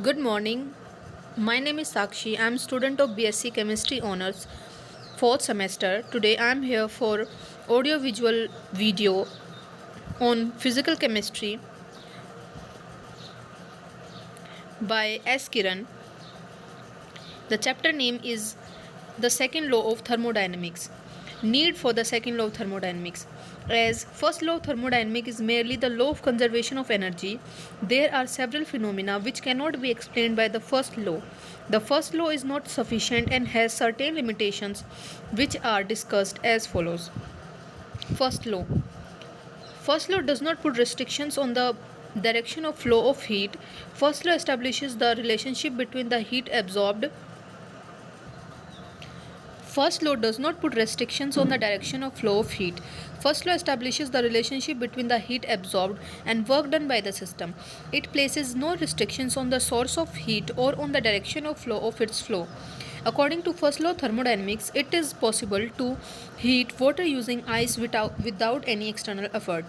Good morning. My name is Sakshi. I am student of BSc Chemistry Honors 4th semester. Today I am here for audio visual video on physical chemistry by S. Kiran. The chapter name is the second law of thermodynamics. Need for the second law of thermodynamics. As first law of thermodynamics is merely the law of conservation of energy, there are several phenomena which cannot be explained by the first law. The first law is not sufficient and has certain limitations which are discussed as follows. First law. First law does not put restrictions on the direction of flow of heat. First law establishes the relationship between the heat absorbed. First law does not put restrictions on the direction of flow of heat. First law establishes the relationship between the heat absorbed and work done by the system. It places no restrictions on the source of heat or on the direction of flow of its flow. According to first law of thermodynamics, it is possible to heat water using ice without any external effort.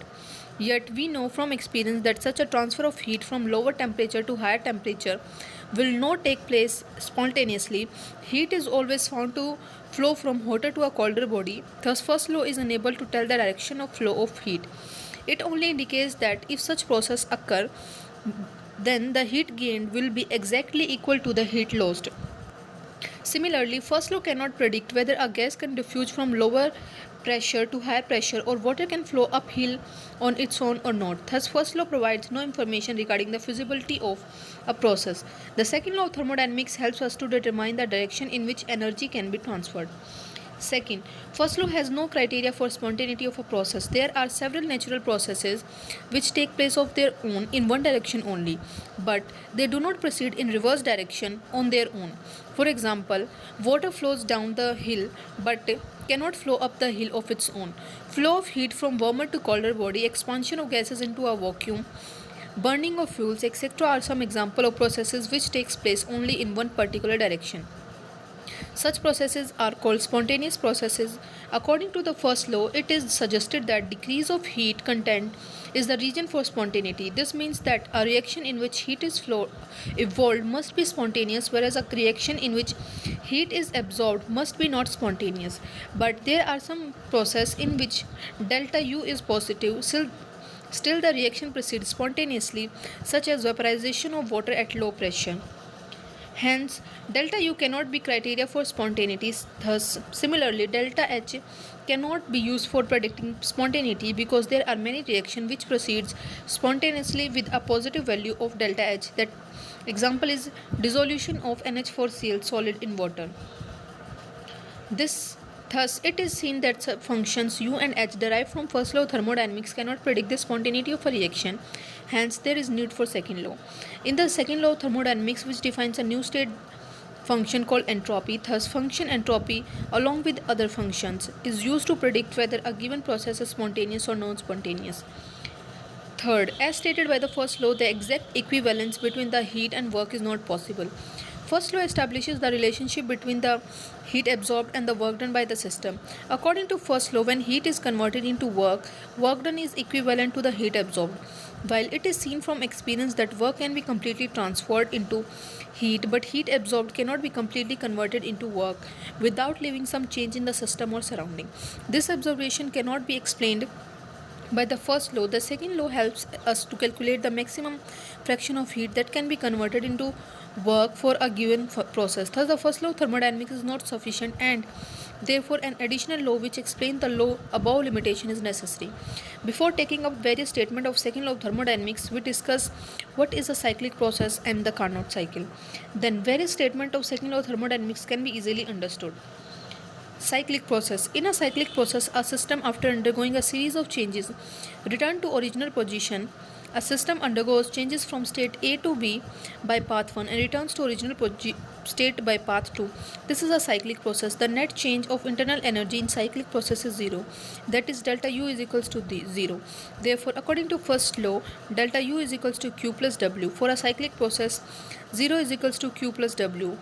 Yet we know from experience that such a transfer of heat from lower temperature to higher temperature will not take place spontaneously. Heat is always found to flow from hotter to a colder body. Thus, first law is unable to tell the direction of flow of heat. It only indicates that if such process occur, then the heat gained will be exactly equal to the heat lost. Similarly, first law cannot predict whether a gas can diffuse from lower pressure to higher pressure or water can flow uphill on its own or not. Thus, first law provides no information regarding the feasibility of a process. The second law of thermodynamics helps us to determine the direction in which energy can be transferred. Second, first law has no criteria for spontaneity of a process. There are several natural processes which take place of their own in one direction only, but they do not proceed in reverse direction on their own. For example, water flows down the hill but cannot flow up the hill of its own. Flow of heat from warmer to colder body, expansion of gases into a vacuum, burning of fuels, etc. are some examples of processes which takes place only in one particular direction. Such processes are called spontaneous processes. According to the first law, it is suggested that decrease of heat content is the reason for spontaneity. This means that a reaction in which heat is evolved must be spontaneous, whereas a reaction in which heat is absorbed must be not spontaneous. But there are some processes in which delta U is positive. Still the reaction proceeds spontaneously, such as vaporization of water at low pressure. Hence, delta U cannot be criteria for spontaneity. Thus, similarly, delta H cannot be used for predicting spontaneity because there are many reactions which proceeds spontaneously with a positive value of delta H. That example is dissolution of NH4Cl solid in water. Thus, it is seen that functions U and H derived from first law of thermodynamics cannot predict the spontaneity of a reaction. Hence, there is need for second law. In the second law of thermodynamics, which defines a new state function called entropy, thus function entropy, along with other functions, is used to predict whether a given process is spontaneous or non-spontaneous. Third, as stated by the first law, the exact equivalence between the heat and work is not possible. First law establishes the relationship between the heat absorbed and the work done by the system. According to first law, when heat is converted into work, work done is equivalent to the heat absorbed. While it is seen from experience that work can be completely transferred into heat, but heat absorbed cannot be completely converted into work without leaving some change in the system or surrounding. This observation cannot be explained by the first law. The second law helps us to calculate the maximum fraction of heat that can be converted into work for a given process. Thus, the first law of thermodynamics is not sufficient, and therefore an additional law which explains the law above limitation is necessary. Before taking up various statements of second law of thermodynamics, we discuss what is a cyclic process and the Carnot cycle. Then various statements of second law of thermodynamics can be easily understood. Cyclic process. In a cyclic process, a system, after undergoing a series of changes, return to original position. A system undergoes changes from state A to B by path 1 and returns to original state by path 2. This is a cyclic process. The net change of internal energy in cyclic process is 0. That is, delta U is equals to 0. Therefore, according to first law, delta U is equals to Q plus W. For a cyclic process, 0 is equals to Q plus W.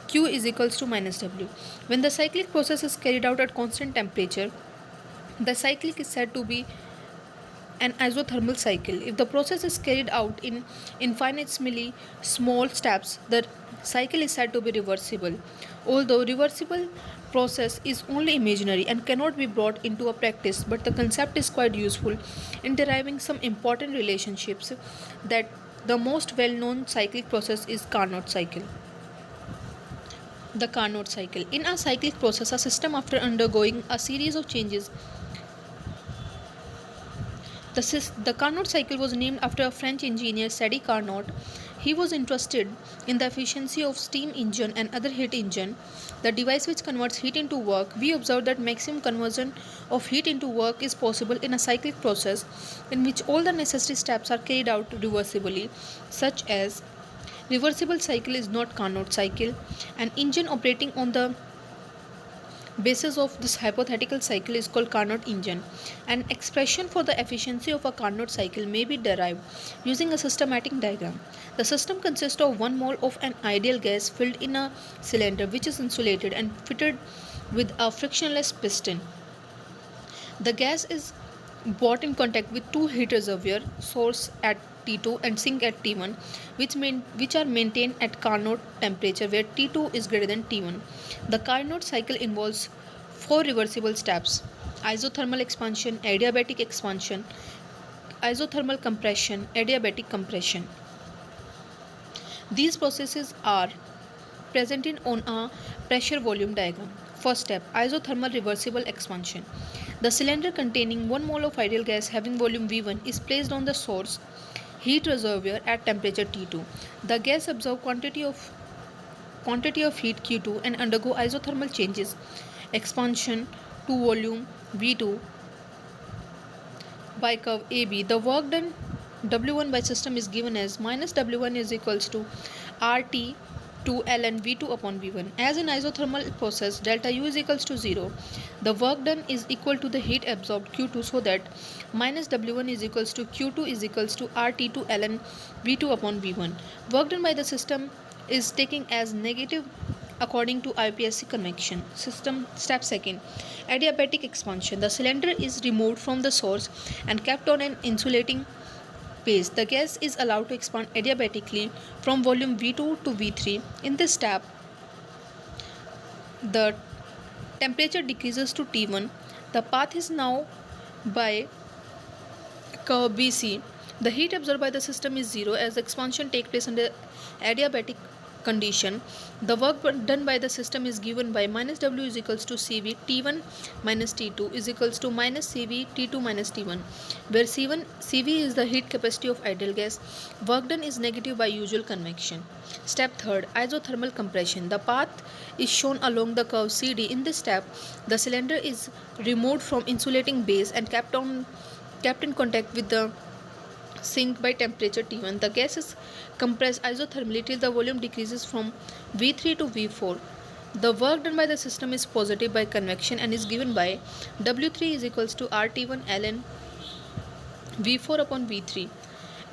Q is equals to minus W. When the cyclic process is carried out at constant temperature, the cyclic is said to be an isothermal cycle. If the process is carried out in infinitesimally small steps, the cycle is said to be reversible. Although reversible process is only imaginary and cannot be brought into a practice, but the concept is quite useful in deriving some important relationships. That the most well-known cyclic process is Carnot cycle. The Carnot cycle. In a cyclic process, a system after undergoing a series of changes. The Carnot cycle was named after a French engineer, Sadi Carnot. He was interested in the efficiency of steam engine and other heat engine, the device which converts heat into work. We observed that maximum conversion of heat into work is possible in a cyclic process in which all the necessary steps are carried out reversibly, such as reversible cycle is not Carnot cycle. An engine operating on the basis of this hypothetical cycle is called Carnot engine. An expression for the efficiency of a Carnot cycle may be derived using a systematic diagram. The system consists of 1 mole of an ideal gas filled in a cylinder which is insulated and fitted with a frictionless piston. The gas is brought in contact with two heat reservoirs, source at T2 and sink at T1, which are maintained at Carnot temperature where T2 is greater than T1. The Carnot cycle involves 4 reversible steps: isothermal expansion, adiabatic expansion, isothermal compression, adiabatic compression. These processes are presented on a pressure volume diagram. First step, isothermal reversible expansion. The cylinder containing 1 mole of ideal gas having volume V1 is placed on the source heat reservoir at temperature T2. The gas absorbs quantity of heat Q2 and undergo isothermal changes, expansion to volume V2 by curve AB. The work done W1 by system is given as minus W1 is equals to RT to ln V2 upon V1. As in isothermal process, delta U is equals to 0. The work done is equal to the heat absorbed Q2, so that minus W1 is equals to Q2 is equals to RT to ln V2 upon V1. Work done by the system is taken as negative according to IPSC convection. System step second, adiabatic expansion. The cylinder is removed from the source and kept on an insulating base. The gas is allowed to expand adiabatically from volume V2 to V3. In this step, the temperature decreases to T1. The path is now by curve BC. The heat absorbed by the system is 0 as expansion takes place under adiabatic condition. The work done by the system is given by minus W is equals to CV T1 minus T2 is equals to minus CV T2 minus T1, where CV is the heat capacity of ideal gas. Work done is negative by usual convection. Step third, isothermal compression. The path is shown along the curve CD. In this step, the cylinder is removed from insulating base and kept in contact with the sink by temperature T1. The gas is compressed isothermally till the volume decreases from V3 to V4. The work done by the system is positive by convection and is given by W3 is equals to RT1 ln V4 upon V3.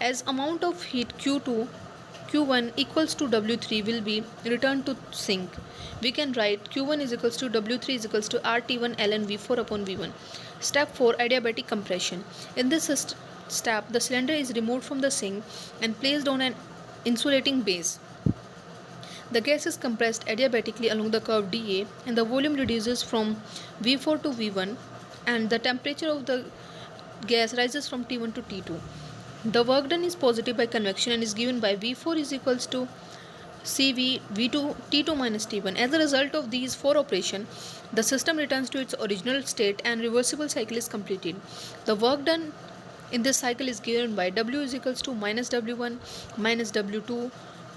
As amount of heat Q1 equals to W3 will be returned to sink, we can write Q1 is equals to W3 is equals to RT1 ln V4 upon V1. Step 4, adiabatic compression. In this step, the cylinder is removed from the sink and placed on an insulating base. The gas is compressed adiabatically along the curve dA and the volume reduces from V4 to V1 and the temperature of the gas rises from T1 to T2. The work done is positive by convection and is given by V4 is equals to CV V2 T2 minus T1. As a result of these 4 operations, the system returns to its original state and reversible cycle is completed. The work done in this cycle is given by W is equals to minus W1 minus W2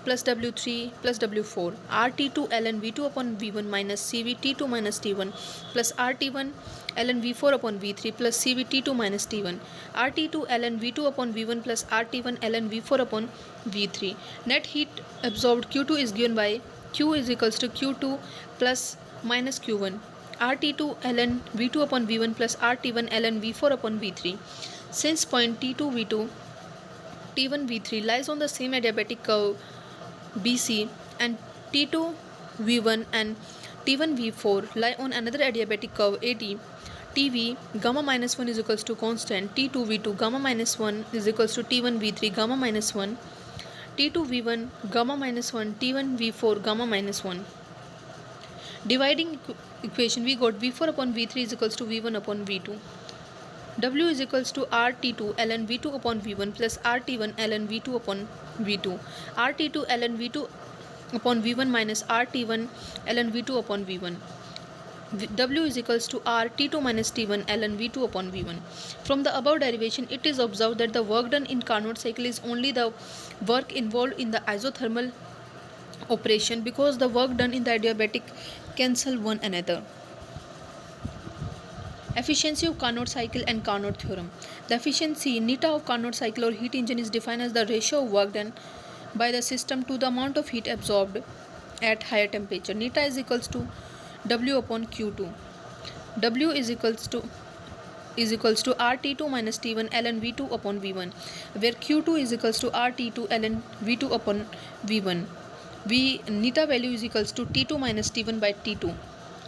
plus W3 plus W4 RT2 ln V2 upon V1 minus CV T2 minus T1 plus RT1 ln V4 upon V3 plus CV T2 minus T1 RT2 ln V2 upon V1 plus RT1 ln V4 upon V3. Net heat absorbed Q2 is given by Q is equals to Q2 plus minus Q1 RT2 ln V2 upon V1 plus RT1 ln V4 upon V3. Since point T2 V2 T1 V3 lies on the same adiabatic curve BC and T2 V1 and T1 V4 lie on another adiabatic curve AD, Tv gamma minus 1 is equals to constant, T2 V2 gamma minus 1 is equals to T1 V3 gamma minus 1, T2 V1 gamma minus 1, T1 V4 gamma minus 1. Dividing equation, we got V4 upon V3 is equals to V1 upon V2. W is equals to RT2 ln V2 upon V1 plus RT1 ln V2 upon V2. RT2 ln V2 upon V1 minus RT1 ln V2 upon V1. W is equals to RT2 minus T1 ln V2 upon V1. From the above derivation, it is observed that the work done in Carnot cycle is only the work involved in the isothermal operation, because the work done in the adiabatic cancel one another. Efficiency of Carnot cycle and Carnot theorem. The efficiency neta of Carnot cycle or heat engine is defined as the ratio of work done by the system to the amount of heat absorbed at higher temperature. Neta is equals to W upon Q2. W is equals to RT2 minus T1 ln V2 upon V1, where Q2 is equals to RT2 ln V2 upon V1. Neta value is equals to T2 minus T1 by T2.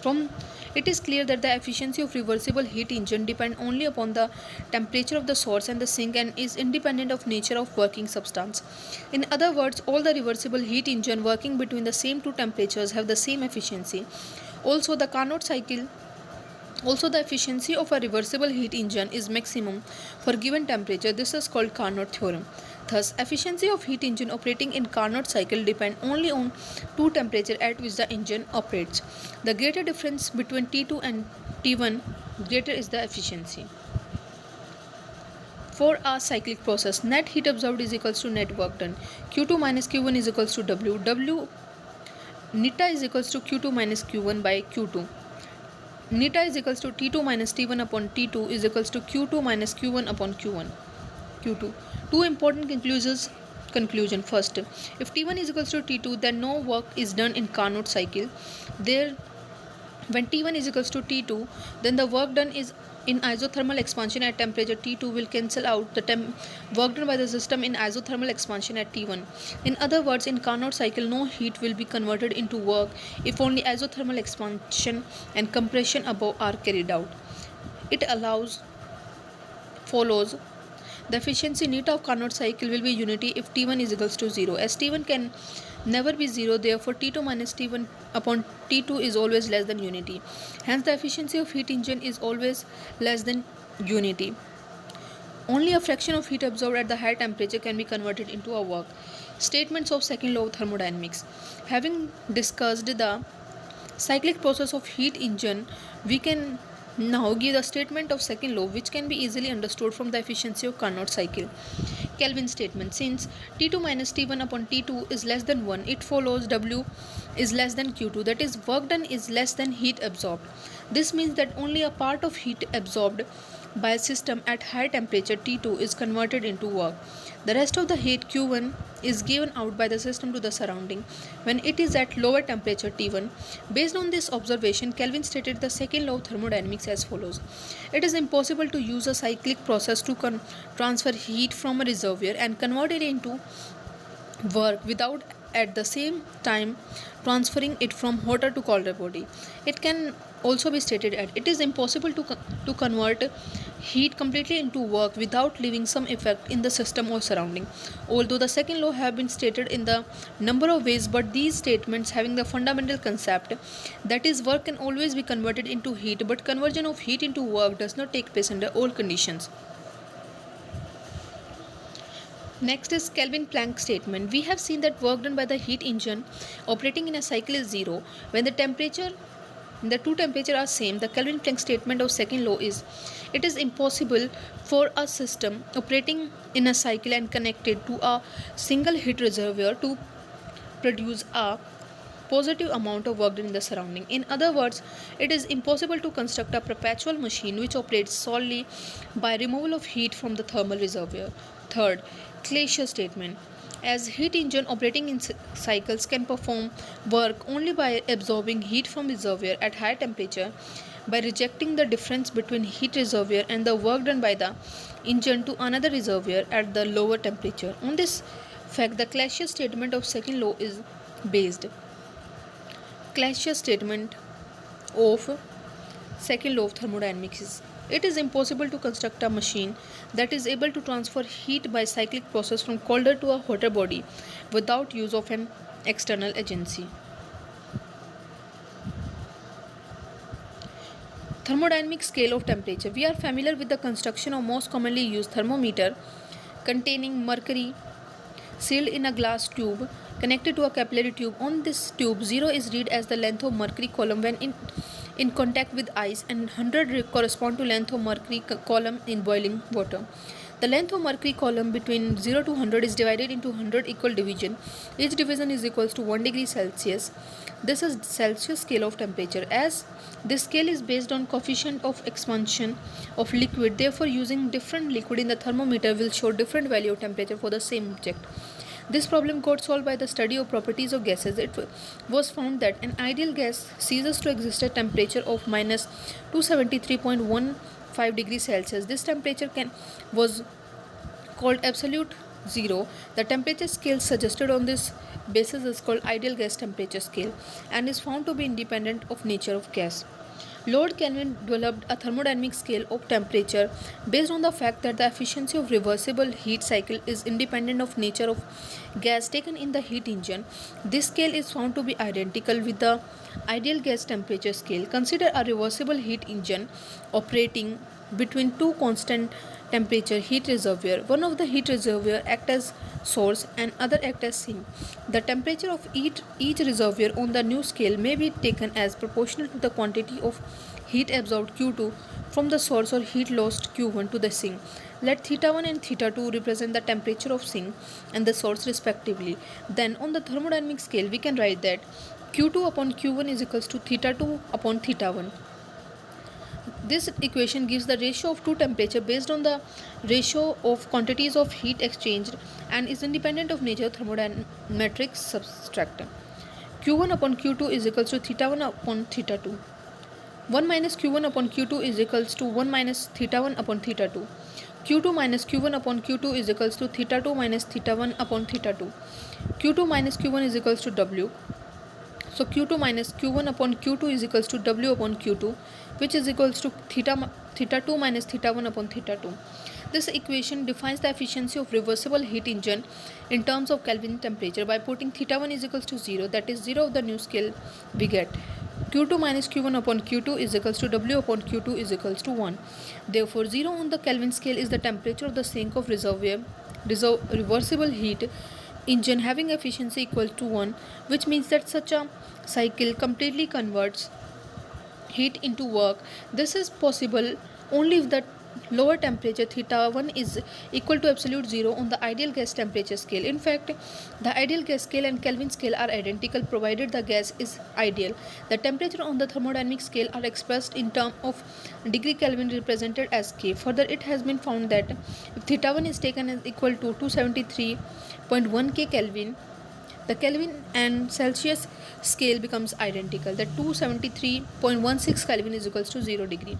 From it is clear that the efficiency of reversible heat engine depends only upon the temperature of the source and the sink and is independent of nature of working substance. In other words, all the reversible heat engine working between the same two temperatures have the same efficiency. Also, the efficiency of a reversible heat engine is maximum for given temperature. This is called Carnot theorem. Thus, efficiency of heat engine operating in Carnot cycle depend only on two temperatures at which the engine operates. The greater difference between T2 and T1, greater is the efficiency. For a cyclic process, net heat absorbed is equals to net work done. Q2 minus Q1 is equals to W. Neta is equals to Q2 minus Q1 by Q2. Neta is equals to T2 minus T1 upon T2 is equals to Q2 minus Q1 upon Q1. Q2. Two important conclusion. First, if T1 is equals to T2, then no work is done in Carnot cycle. When T1 is equals to T2, then the work done is in isothermal expansion at temperature T2 will cancel out the work done by the system in isothermal expansion at T1. In other words, in Carnot cycle, no heat will be converted into work if only isothermal expansion and compression above are carried out. It follows the efficiency neta of Carnot cycle will be unity if T1 is equals to 0. As T1 can never be 0, therefore T2 minus T1 upon T2 is always less than unity. Hence, the efficiency of heat engine is always less than unity. Only a fraction of heat absorbed at the higher temperature can be converted into a work. Statements of second law of thermodynamics. Having discussed the cyclic process of heat engine, we can now give the statement of second law, which can be easily understood from the efficiency of Carnot cycle. Kelvin statement. Since T2 minus T1 upon T2 is less than 1, it follows W is less than Q2, that is, work done is less than heat absorbed. This means that only a part of heat absorbed by a system at high temperature T2 is converted into work. The rest of the heat Q1 is given out by the system to the surrounding when it is at lower temperature T1. Based on this observation, Kelvin stated the second law of thermodynamics as follows. It is impossible to use a cyclic process to transfer heat from a reservoir and convert it into work without at the same time transferring it from hotter to colder body. It can also be stated that it is impossible to convert heat completely into work without leaving some effect in the system or surrounding. Although the second law have been stated in the number of ways, but these statements having the fundamental concept that is work can always be converted into heat, but conversion of heat into work does not take place under all conditions. Next is Kelvin-Planck statement. We have seen that work done by the heat engine operating in a cycle is 0 when the two temperatures are same. The Kelvin-Planck statement of second law is, it is impossible for a system operating in a cycle and connected to a single heat reservoir to produce a positive amount of work done in the surrounding. In other words, it is impossible to construct a perpetual machine which operates solely by removal of heat from the thermal reservoir. Third, Clausius statement. As heat engine operating in cycles can perform work only by absorbing heat from reservoir at high temperature by rejecting the difference between heat reservoir and the work done by the engine to another reservoir at the lower temperature. On this fact, the Clausius statement of second law is based. Clausius statement of Second law of thermodynamics is it is impossible to construct a machine that is able to transfer heat by cyclic process from colder to a hotter body without use of an external agency. Thermodynamic scale of temperature. We are familiar with the construction of most commonly used thermometer containing mercury sealed in a glass tube connected to a capillary tube. On this tube, 0 is read as the length of mercury column when in contact with ice, and 100 correspond to length of mercury column in boiling water. The length of mercury column between 0 to 100 is divided into 100 equal division. Each division is equals to 1 degree Celsius. This is Celsius scale of temperature. As this scale is based on coefficient of expansion of liquid, therefore using different liquid in the thermometer will show different value of temperature for the same object. This problem got solved by the study of properties of gases. It was found that an ideal gas ceases to exist at temperature of minus 273.15 degrees Celsius. This temperature was called absolute zero. The temperature scale suggested on this basis is called ideal gas temperature scale and is found to be independent of nature of gas. Lord Kelvin developed a thermodynamic scale of temperature based on the fact that the efficiency of reversible heat cycle is independent of nature of gas taken in the heat engine. This scale is found to be identical with the ideal gas temperature scale. Consider a reversible heat engine operating between two constant temperature heat reservoir. One of the heat reservoir act as source and other act as sink. The temperature of each reservoir on the new scale may be taken as proportional to the quantity of heat absorbed Q2 from the source or heat lost Q1 to the sink. Let theta 1 and theta 2 represent the temperature of sink and the source respectively. Then on the thermodynamic scale we can write that Q2 upon Q1 is equals to theta 2 upon theta 1. This equation gives the ratio of two temperature based on the ratio of quantities of heat exchanged and is independent of nature of thermodynamic subtract. Q1 upon Q2 is equals to theta 1 upon theta 2. 1 minus Q1 upon Q2 is equals to 1 minus theta 1 upon theta 2. Q2 minus Q1 upon Q2 is equals to theta 2 minus theta 1 upon theta 2. Q2 minus Q1 is equals to W. So Q2 minus Q1 upon Q2 is equals to W upon Q2, which is equals to theta 2 minus theta 1 upon theta 2. This equation defines the efficiency of reversible heat engine in terms of Kelvin temperature by putting theta 1 is equals to 0, that is 0 of the new scale we get. Q2 minus Q1 upon Q2 is equals to W upon Q2 is equals to 1. Therefore, 0 on the Kelvin scale is the temperature of the sink of reversible heat engine having efficiency equal to 1, which means that such a cycle completely converts heat into work. This is possible only if the lower temperature theta 1 is equal to absolute 0 on the ideal gas temperature scale. In fact, the ideal gas scale and Kelvin scale are identical provided the gas is ideal. The temperature on the thermodynamic scale are expressed in terms of degree Kelvin represented as K. Further, it has been found that if theta 1 is taken as equal to 273.1 K Kelvin, the Kelvin and Celsius scale becomes identical. The 273.16 Kelvin is equals to 0 degree.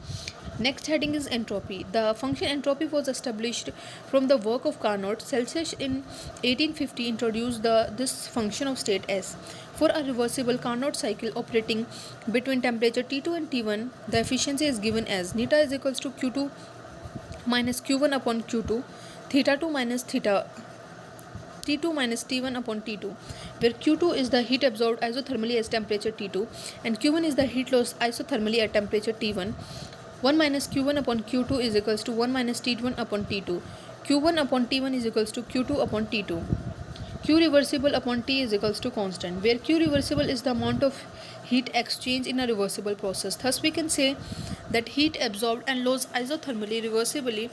Next heading is entropy. The function entropy was established from the work of Carnot. Celsius in 1850 introduced this function of state S. For a reversible Carnot cycle operating between temperature T2 and T1, the efficiency is given as neta is equals to Q2 minus Q1 upon Q2, theta 2 minus theta T2 minus T1 upon T2, where Q2 is the heat absorbed isothermally at temperature T2 and Q1 is the heat lost isothermally at temperature T1. 1 minus Q1 upon Q2 is equals to 1 minus T1 upon T2. Q1 upon T1 is equals to Q2 upon T2. Q reversible upon T is equals to constant, where Q reversible is the amount of heat exchange in a reversible process. Thus, we can say that heat absorbed and lost isothermally reversibly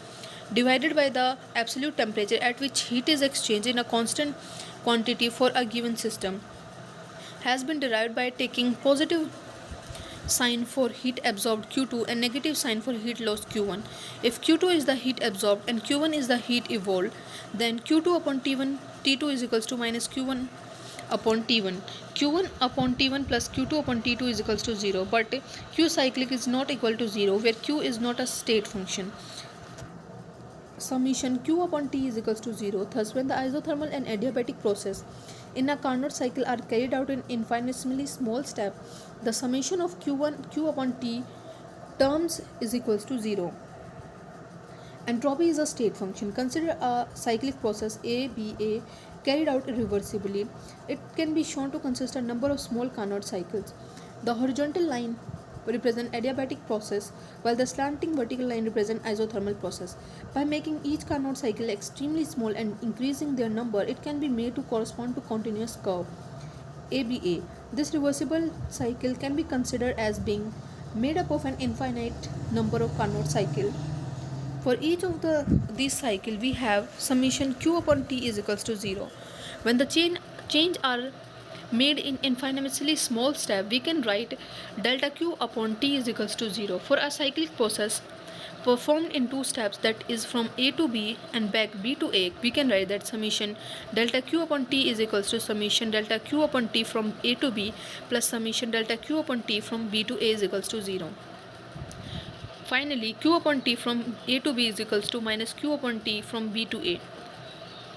divided by the absolute temperature at which heat is exchanged in a constant quantity for a given system has been derived by taking positive sign for heat absorbed Q2 and negative sign for heat lost Q1. If Q2 is the heat absorbed and Q1 is the heat evolved, then Q2 upon T1 T2 is equals to minus Q1 upon T1. Q1 upon T1 plus Q2 upon T2 is equals to 0, but Q cyclic is not equal to 0, where Q is not a state function. Summation Q upon T is equals to 0. Thus, when the isothermal and adiabatic process in a Carnot cycle are carried out in infinitesimally small step, the summation of Q1 Q upon T terms is equals to 0. Entropy is a state function. Consider a cyclic process ABA carried out irreversibly. It can be shown to consist of a number of small Carnot cycles. The horizontal line represents adiabatic process, while the slanting vertical line represents isothermal process. By making each Carnot cycle extremely small and increasing their number, it can be made to correspond to continuous curve ABA. This reversible cycle can be considered as being made up of an infinite number of Carnot cycles. For each of these cycle, we have summation q upon t is equals to 0. When the change are made in infinitesimally small step, we can write delta q upon t is equals to 0. For a cyclic process performed in two steps, that is from A to B and back B to A, we can write that summation delta q upon t is equals to summation delta q upon t from A to B plus summation delta q upon t from B to A is equals to 0. Finally, q upon t from A to B is equals to minus q upon t from B to A.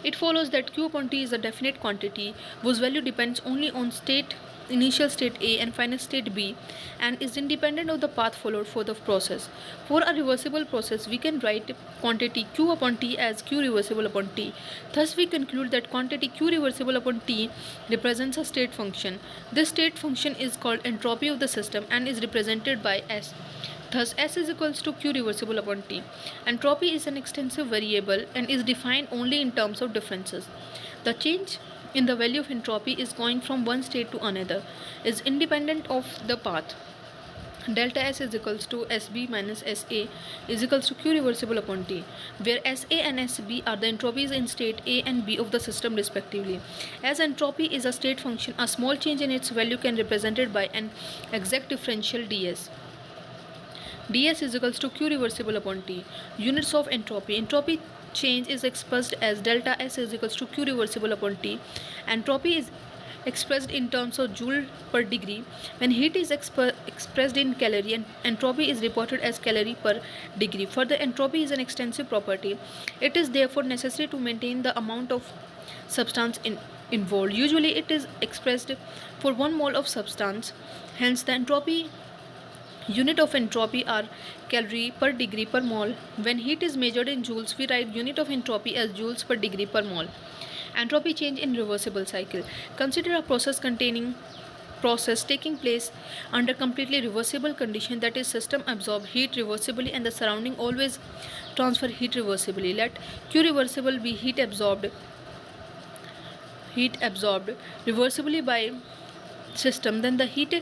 It follows that q upon t is a definite quantity whose value depends only on initial state A and final state B and is independent of the path followed for the process. For a reversible process, we can write quantity q upon t as q reversible upon t. Thus, we conclude that quantity q reversible upon t represents a state function. This state function is called entropy of the system and is represented by S. Thus, S is equals to q reversible upon t. Entropy is an extensive variable and is defined only in terms of differences. The change in the value of entropy is going from one state to another, is independent of the path. Delta S is equals to SB minus SA is equals to q reversible upon t, where SA and SB are the entropies in state A and B of the system respectively. As entropy is a state function, a small change in its value can be represented by an exact differential ds. ds is equals to q reversible upon t. Units of entropy. Entropy change is expressed as delta S is equals to q reversible upon t. Entropy is expressed in terms of joule per degree. When heat is expressed in calorie, and entropy is reported as calorie per degree. Further, entropy is an extensive property. It is therefore necessary to maintain the amount of substance involved. Usually, it is expressed for 1 mole of substance. Hence, the entropy unit of entropy are calorie per degree per mole. When heat is measured in joules, we write unit of entropy as joules per degree per mole. Entropy change in reversible cycle. Consider a process taking place under completely reversible condition, that is system absorb heat reversibly and the surrounding always transfer heat reversibly. Let q reversible be heat absorbed reversibly by system, then the heat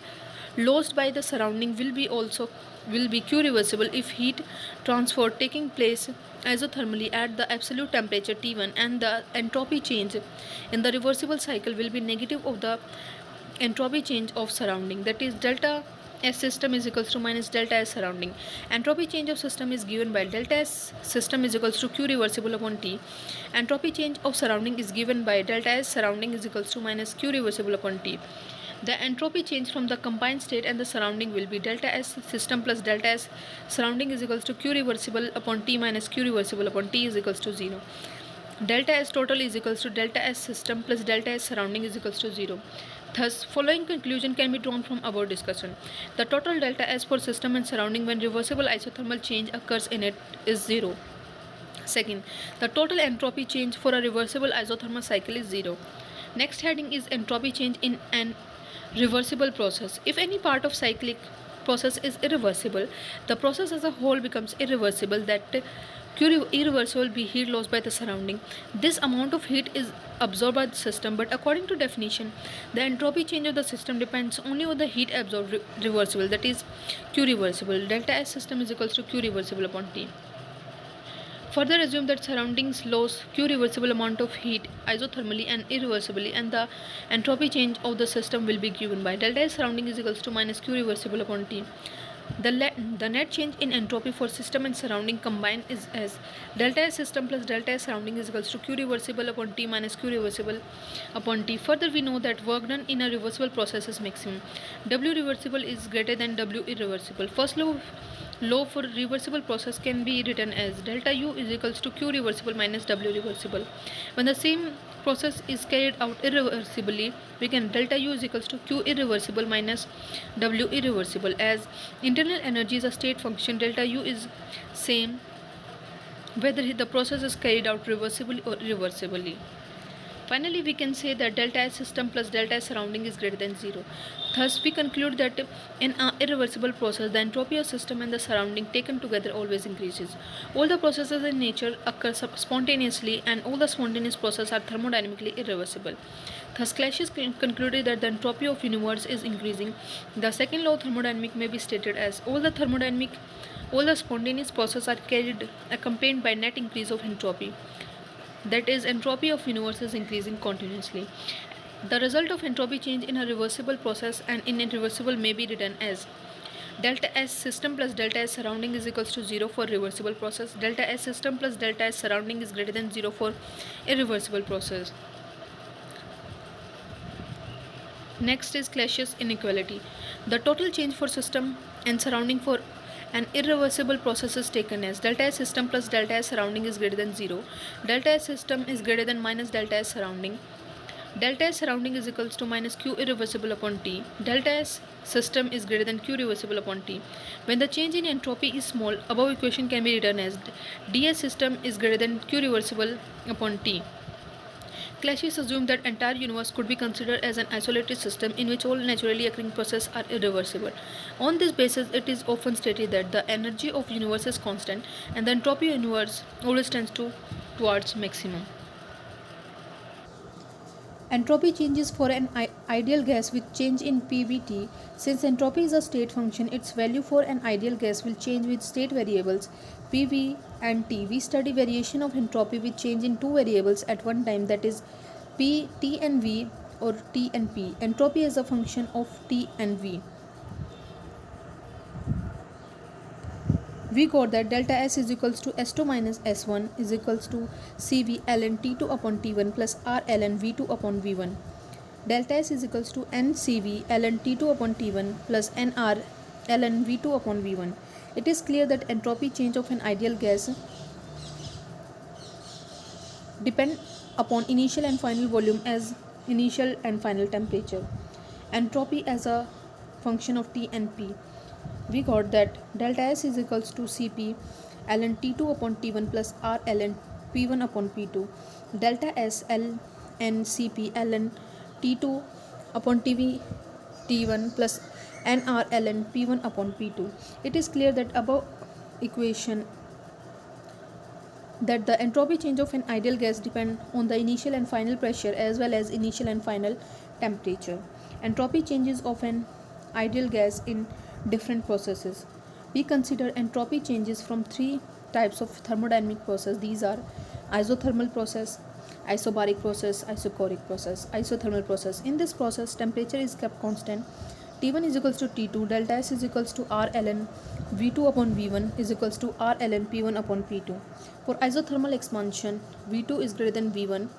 lost by the surrounding will be q reversible if heat transfer taking place isothermally at the absolute temperature T1, and the entropy change in the reversible cycle will be negative of the entropy change of surrounding, that is delta S system is equals to minus delta S surrounding. Entropy change of system is given by delta S system is equals to q reversible upon T. Entropy change of surrounding is given by delta S surrounding is equals to minus q reversible upon T. The entropy change from the combined state and the surrounding will be delta S system plus delta S surrounding is equals to q reversible upon T minus q reversible upon T is equals to 0. Delta S total is equals to delta S system plus delta S surrounding is equals to 0. Thus, following conclusion can be drawn from our discussion. The total delta S for system and surrounding when reversible isothermal change occurs in it is 0. Second, the total entropy change for a reversible isothermal cycle is 0. Next heading is entropy change in an reversible process. If any part of cyclic process is irreversible, the process as a whole becomes irreversible, that irreversible be heat lost by the surrounding. This amount of heat is absorbed by the system, but according to definition, the entropy change of the system depends only on the heat absorbed reversible, that is q reversible. Delta S system is equals to q reversible upon T. Further assume that surroundings lose q reversible amount of heat isothermally and irreversibly, and the entropy change of the system will be given by delta S surrounding is equals to minus q reversible upon T. The net change in entropy for system and surrounding combined is as delta S system plus delta S surrounding is equals to q reversible upon T minus q reversible upon T. Further, we know that work done in a reversible process is maximum. W reversible is greater than W irreversible. First law for reversible process can be written as delta U is equals to q reversible minus W reversible. When the same process is carried out irreversibly, we can delta U is equals to Q irreversible minus W irreversible. As internal energy is a state function, delta U is same whether the process is carried out reversibly or irreversibly. Finally, we can say that delta S system plus delta S surrounding is greater than 0. Thus, we conclude that in an irreversible process, the entropy of system and the surrounding taken together always increases. All the processes in nature occur spontaneously, and all the spontaneous processes are thermodynamically irreversible. Thus, Clashes concluded that the entropy of universe is increasing. The second law of thermodynamics may be stated as all the spontaneous processes are carried accompanied by net increase of entropy. That is, entropy of universe is increasing continuously. The result of entropy change in a reversible process and in irreversible may be written as delta S system plus delta S surrounding is equals to 0 for reversible process. Delta S system plus delta S surrounding is greater than 0 for irreversible process. Next is Clashes inequality. The total change for system and surrounding for an irreversible process is taken as delta S system plus delta S surrounding is greater than 0. Delta S system is greater than minus delta S surrounding. Delta S surrounding is equals to minus Q irreversible upon T. Delta S system is greater than Q reversible upon T. When the change in entropy is small, above equation can be written as DS system is greater than Q reversible upon T. Clashes assume that entire universe could be considered as an isolated system in which all naturally occurring processes are irreversible. On this basis, it is often stated that the energy of universe is constant and the entropy of universe always tends towards maximum. Entropy changes for an ideal gas with change in PVT. Since entropy is a state function, its value for an ideal gas will change with state variables PV and T. We study variation of entropy with change in two variables at one time, that is P, T and V, or T and P. Entropy is a function of T and V. We got that delta S is equals to S2 minus S1 is equals to CV ln T2 upon T1 plus R ln V2 upon V1. Delta S is equals to NCV ln T2 upon T1 plus NR ln V2 upon V1. It is clear that entropy change of an ideal gas depend upon initial and final volume as initial and final temperature. Entropy as a function of T and P. We got that delta S is equals to Cp ln T2 upon T1 plus R ln P1 upon P2. Delta S ln Cp ln T2 upon T1 plus NR ln P1 upon P2. It is clear that above equation that the entropy change of an ideal gas depend on the initial and final pressure as well as initial and final temperature. Entropy changes of an ideal gas in different processes. We consider entropy changes from three types of thermodynamic process. These are isothermal process, isobaric process, isochoric process. Isothermal process. In this process, temperature is kept constant. T1 is equals to T2, delta S is equals to R ln V2 upon V1 is equals to R ln P1 upon P2. For isothermal expansion, V2 is greater than V1.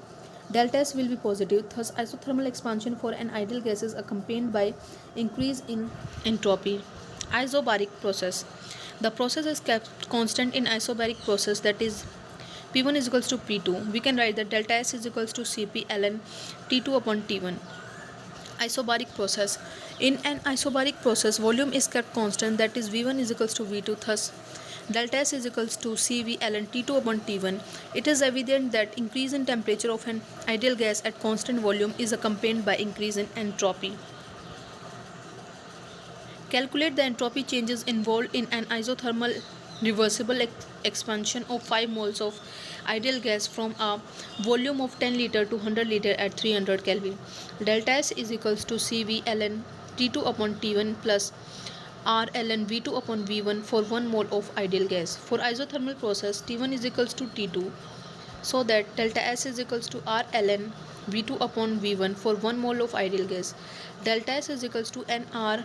Delta S will be positive. Thus, isothermal expansion for an ideal gas is accompanied by increase in entropy. Isobaric process. The process is kept constant in isobaric process, that is P1 is equals to P2. We can write that delta S is equals to Cp ln T2 upon T1. Isobaric process. In an isobaric process, volume is kept constant, that is V1 is equals to V2. Thus, delta S is equals to Cv ln T2 upon T1. It is evident that increase in temperature of an ideal gas at constant volume is accompanied by increase in entropy. Calculate the entropy changes involved in an isothermal reversible expansion of 5 moles of ideal gas from a volume of 10 liter to 100 liter at 300 Kelvin. Delta S is equals to Cv ln T2 upon T1 plus R ln V2 upon V1 for 1 mole of ideal gas. For isothermal process, T1 is equals to T2, so that delta S is equals to R ln V2 upon V1 for 1 mole of ideal gas. Delta S is equals to NR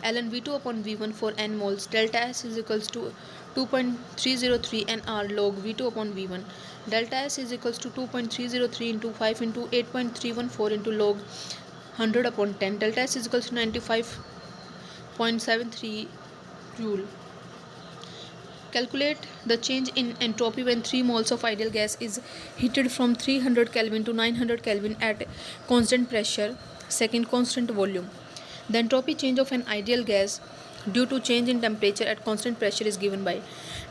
ln V2 upon V1 for n moles. Delta S is equals to 2.303 NR log V2 upon V1. Delta S is equals to 2.303 into 5 into 8.314 into log 100 upon 10. Delta S is equals to 95.73 joule. Calculate the change in entropy when 3 moles of ideal gas is heated from 300 Kelvin to 900 Kelvin at constant pressure, second constant volume. The entropy change of an ideal gas due to change in temperature at constant pressure is given by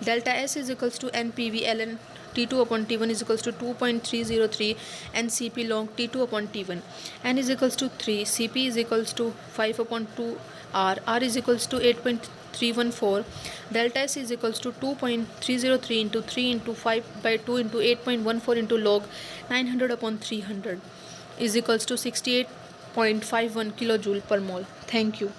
delta S is equals to NPV ln T2 upon T1 is equals to 2.303 and Cp log T2 upon T1. N is equals to 3, Cp is equals to 5 upon 2 R is equals to 8.314. Delta S is equals to 2.303 into 3 into 5 by 2 into 8.14 into log 900 upon 300 is equals to 68.51 kilojoule per mole. Thank you.